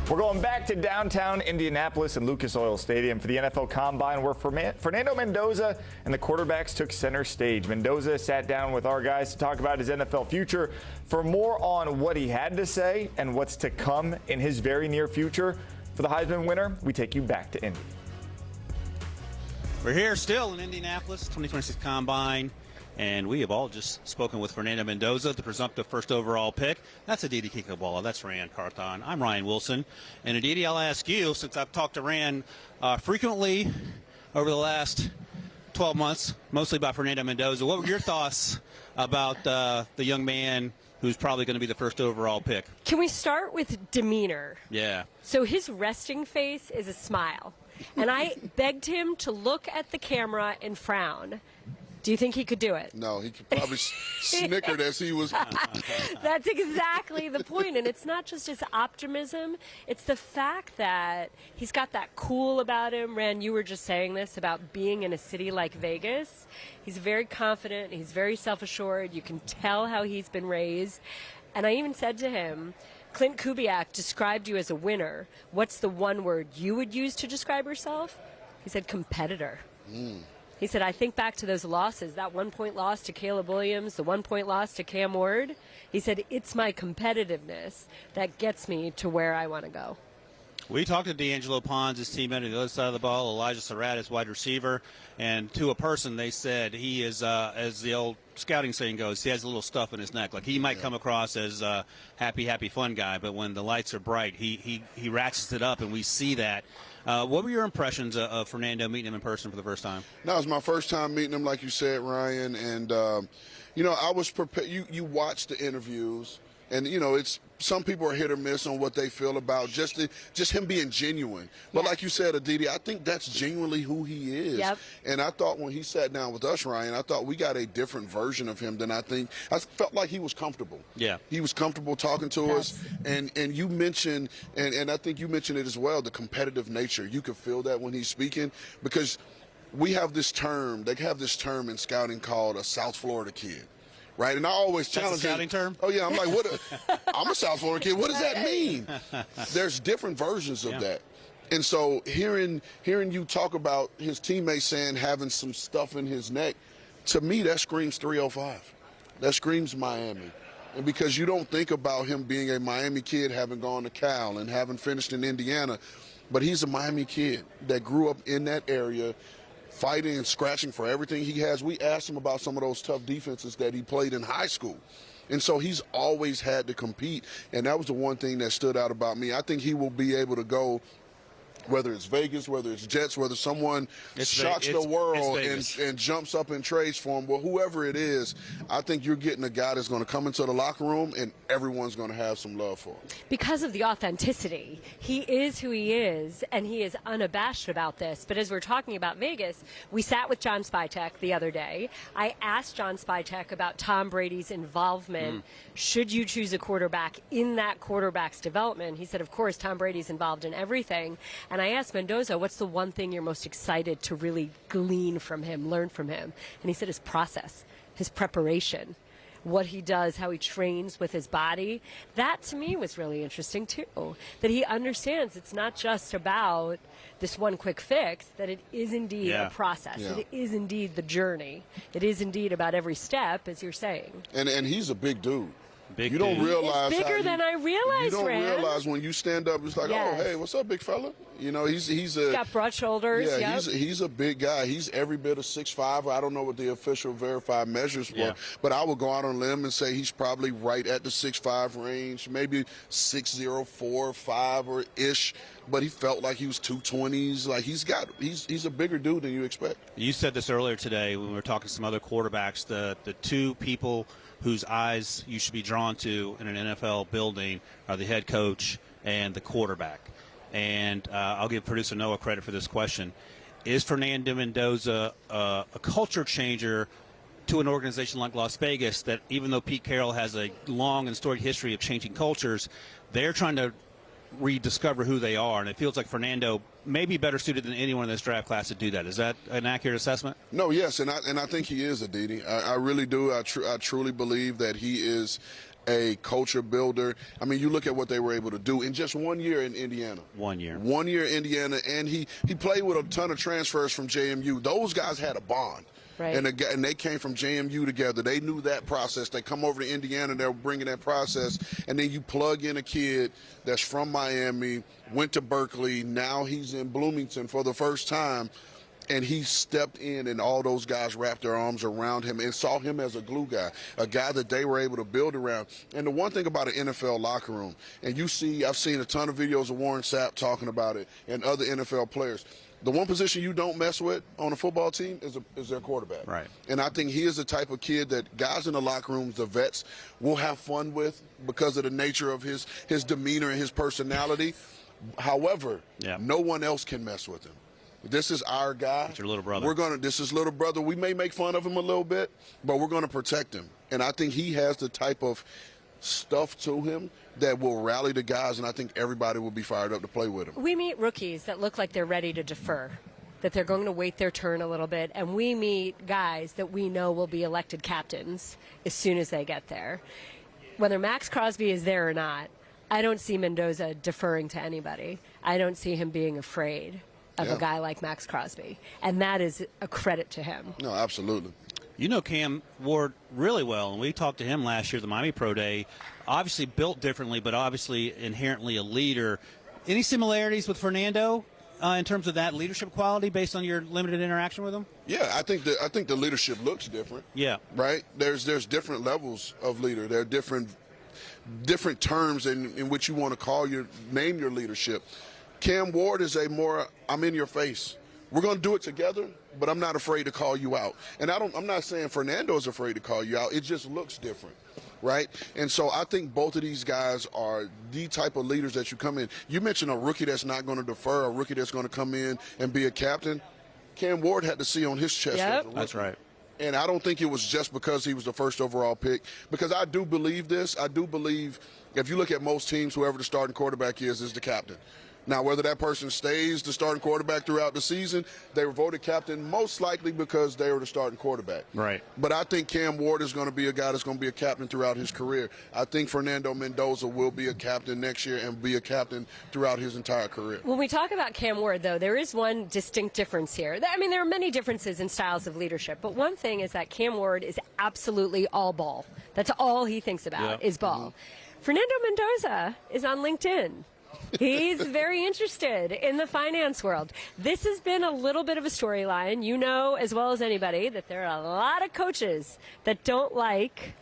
We're going back to downtown Indianapolis and Lucas Oil Stadium for the NFL Combine, where Fernando Mendoza and the quarterbacks took center stage. Mendoza sat down with our guys to talk about his NFL future. For more on what he had to say and what's to come in his very near future, for the Heisman winner, we take you back to Indy. We're here still in Indianapolis, 2026 Combine. And we have all just spoken with Fernando Mendoza, the presumptive first overall pick. That's Aditi Kinkhabwala. That's Ran Carthon. I'm Ryan Wilson. And Aditi, I'll ask you, since I've talked to Ran frequently over the last 12 months, mostly about Fernando Mendoza, what were your thoughts about the young man who's probably going to be the first overall pick? Can we start with demeanor? Yeah. So his resting face is a smile. And I begged him to look at the camera and frown. Do you think he could do it? No, he could probably snickered as he was. That's exactly the point. And it's not just his optimism. It's the fact that he's got that cool about him. Ran, you were just saying this about being in a city like Vegas. He's very confident. He's very self-assured. You can tell how he's been raised. And I even said to him, Clint Kubiak described you as a winner. What's the one word you would use to describe yourself? He said competitor. He said, I think back to those losses, that 1-point loss to Caleb Williams, the 1-point loss to Cam Ward. He said, it's my competitiveness that gets me to where I want to go. We talked to D'Angelo Pons, his teammate on the other side of the ball, Elijah Surratt, his wide receiver, and to a person they said he is, as the old scouting saying goes, he has a little stuff in his neck. Like he might come across as a happy, fun guy, but when the lights are bright, he ratchets it up, and we see that. What were your impressions of Fernando meeting him in person for the first time? No, it was my first time meeting him, like you said, Ryan. And, I was prepared. You watch the interviews, and, it's some people are hit or miss on what they feel about just him being genuine. But like you said, Aditi, I think that's genuinely who he is. Yep. And I thought when he sat down with us, Ryan, I thought we got a different version of him than I felt like he was comfortable. Yeah. He was comfortable talking to us. And you mentioned, and I think you mentioned it as well, the competitive nature. You could feel that when he's speaking, because we have this term, they have this term in scouting called a South Florida kid. Right, and I always challenge him. That's a scouting term? Oh, yeah, I'm like, I'm a South Florida kid. What does that mean? There's different versions of that. And so hearing you talk about his teammates saying having some stuff in his neck, to me, that screams 305. That screams Miami. And because you don't think about him being a Miami kid, having gone to Cal and having finished in Indiana, but he's a Miami kid that grew up in that area, fighting and scratching for everything he has. We asked him about some of those tough defenses that he played in high school. And so he's always had to compete, and that was the one thing that stood out about me. I think he will be able to go, whether it's Vegas, whether it's Jets, whether someone shocks the world and jumps up and trades for him, well, whoever it is, I think you're getting a guy that's going to come into the locker room and everyone's going to have some love for him. Because of the authenticity. He is who he is, and he is unabashed about this. But as we're talking about Vegas, we sat with John Spytek the other day. I asked John Spytek about Tom Brady's involvement. Should you choose a quarterback in that quarterback's development? He said, of course, Tom Brady's involved in everything. And I asked Mendoza, what's the one thing you're most excited to really glean from him, learn from him? And he said his process, his preparation, what he does, how he trains with his body. That, to me, was really interesting, too, that he understands it's not just about this one quick fix, that it is indeed a process. It is indeed the journey. It is indeed about every step, as you're saying. And he's a big dude. You don't realize he's bigger than I realized. You don't Ran. realize when you stand up, it's like, oh, hey, what's up, big fella? He's got broad shoulders. Yeah, he's a big guy. He's every bit of 6'5". I don't know what the official verified measures were, but I would go out on a limb and say he's probably right at the 6'5" range, maybe 6'0", 4, 5 or ish. But he felt like he was 220s. Like he's a bigger dude than you expect. You said this earlier today when we were talking to some other quarterbacks. The two people whose eyes you should be drawn to in an NFL building are the head coach and the quarterback. And I'll give producer Noah credit for this question. Is Fernando Mendoza a culture changer to an organization like Las Vegas that, even though Pete Carroll has a long and storied history of changing cultures, they're trying to rediscover who they are, and it feels like Fernando may be better suited than anyone in this draft class to do that. Is that an accurate assessment? No, yes, and I think he is, Aditi. I really do. I truly believe that he is a culture builder. I mean, you look at what they were able to do in just 1 year in Indiana. 1 year. 1 year in Indiana, and he played with a ton of transfers from JMU. Those guys had a bond. Right. And they came from JMU together. They knew that process. They come over to Indiana, they're bringing that process. And then you plug in a kid that's from Miami, went to Berkeley, now he's in Bloomington for the first time. And he stepped in, and all those guys wrapped their arms around him and saw him as a glue guy, a guy that they were able to build around. And the one thing about an NFL locker room, and I've seen a ton of videos of Warren Sapp talking about it and other NFL players. The one position you don't mess with on a football team is their quarterback. Right. And I think he is the type of kid that guys in the locker rooms, the vets, will have fun with because of the nature of his demeanor and his personality. However, no one else can mess with him. This is our guy. It's your little brother. This is little brother. We may make fun of him a little bit, but we're going to protect him. And I think he has the type of stuff to him that will rally the guys, and I think everybody will be fired up to play with him. We meet rookies that look like they're ready to defer, that they're going to wait their turn a little bit, and we meet guys that we know will be elected captains as soon as they get there. Whether Max Crosby is there or not, I don't see Mendoza deferring to anybody. I don't see him being afraid of a guy like Max Crosby, and that is a credit to him. No, absolutely. You know Cam Ward really well, and we talked to him last year at the Miami Pro Day. Obviously built differently, but obviously inherently a leader. Any similarities with Fernando in terms of that leadership quality based on your limited interaction with him? Yeah, I think the leadership looks different. Yeah. Right? There's different levels of leader. There are different terms in which you want to name your leadership. Cam Ward is I'm in your face. We're going to do it together, but I'm not afraid to call you out. And I'm not saying Fernando is afraid to call you out. It just looks different, right? And so I think both of these guys are the type of leaders that you come in. You mentioned a rookie that's not going to defer, a rookie that's going to come in and be a captain. Cam Ward had to see on his chest. Yep. That's right. And I don't think it was just because he was the first overall pick, because I do believe this. I do believe if you look at most teams, whoever the starting quarterback is the captain. Now, whether that person stays the starting quarterback throughout the season, they were voted captain most likely because they were the starting quarterback. Right. But I think Cam Ward is going to be a guy that's going to be a captain throughout his career. I think Fernando Mendoza will be a captain next year and be a captain throughout his entire career. When we talk about Cam Ward, though, there is one distinct difference here. I mean, there are many differences in styles of leadership, but one thing is that Cam Ward is absolutely all ball. That's all he thinks about is ball. Fernando Mendoza is on LinkedIn. He's very interested in the finance world. This has been a little bit of a storyline. You know as well as anybody that there are a lot of coaches that don't like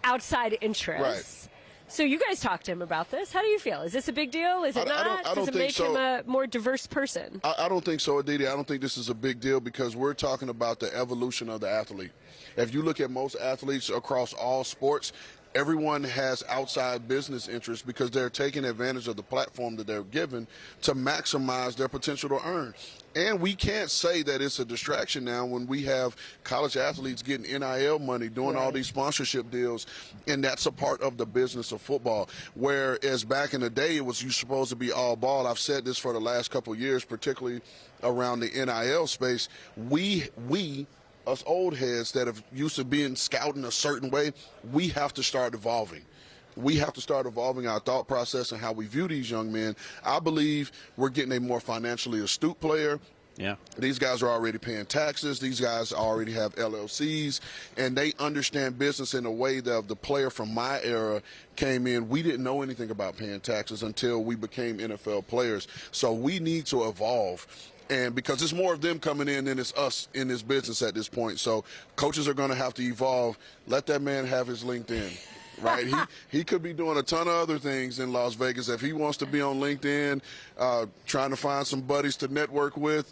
outside interests. Right. So you guys talked to him about this. How do you feel? Is this a big deal? Is it not? Does it make him a more diverse person? I don't think so, Aditi. I don't think this is a big deal because we're talking about the evolution of the athlete. If you look at most athletes across all sports, everyone has outside business interests because they're taking advantage of the platform that they're given to maximize their potential to earn. And we can't say that it's a distraction now when we have college athletes getting NIL money, doing all these sponsorship deals, and that's a part of the business of football. Whereas back in the day, it was you supposed to be all ball. I've said this for the last couple of years, particularly around the NIL space. Us old heads that have used to being scouting a certain way, we have to start evolving. We have to start evolving our thought process and how we view these young men. I believe we're getting a more financially astute player. Yeah. These guys are already paying taxes. These guys already have LLCs, and they understand business in a way that the player from my era came in. We didn't know anything about paying taxes until we became NFL players. So we need to evolve. And because it's more of them coming in than it's us in this business at this point. So coaches are going to have to evolve. Let that man have his LinkedIn, right? He could be doing a ton of other things in Las Vegas. If he wants to be on LinkedIn, trying to find some buddies to network with,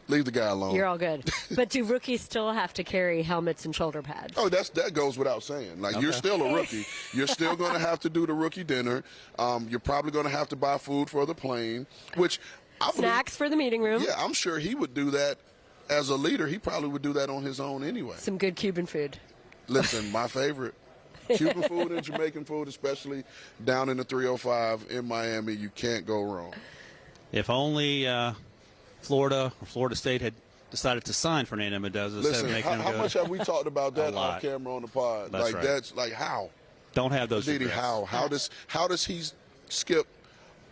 leave the guy alone. You're all good. But do rookies still have to carry helmets and shoulder pads? Oh, that goes without saying. Like, you're still a rookie. You're still going to have to do the rookie dinner. You're probably going to have to buy food for the plane, which – snacks for the meeting room. Yeah, I'm sure he would do that as a leader. He probably would do that on his own anyway. Some good Cuban food. Listen, my favorite. Cuban food and Jamaican food, especially down in the 305 in Miami, you can't go wrong. If only Florida or Florida State had decided to sign Fernando Mendoza. Listen, how much have we talked about that off camera on the pod? That's right. That's like how? Don't have those Aditi, regrets. how does he skip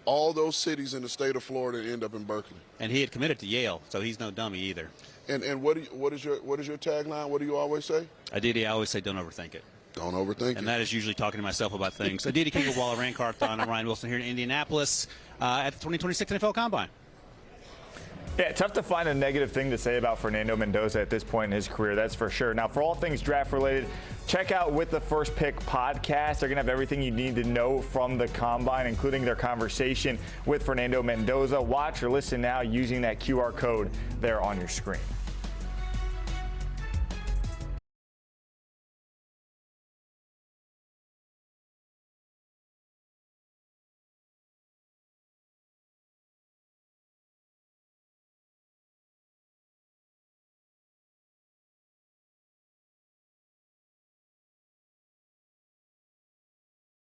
all those cities in the state of Florida and end up in Berkeley? And he had committed to Yale, so he's no dummy either. And what is your tagline? What do you always say? Aditi, I always say don't overthink it. Don't overthink it. And that is usually talking to myself about things. Aditi, Kinkhabwala, Ran Carthon. I'm Ryan Wilson here in Indianapolis at the 2026 NFL Combine. Yeah, tough to find a negative thing to say about Fernando Mendoza at this point in his career, that's for sure. Now, for all things draft related, check out With the First Pick podcast. They're going to have everything you need to know from the Combine, including their conversation with Fernando Mendoza. Watch or listen now using that QR code there on your screen.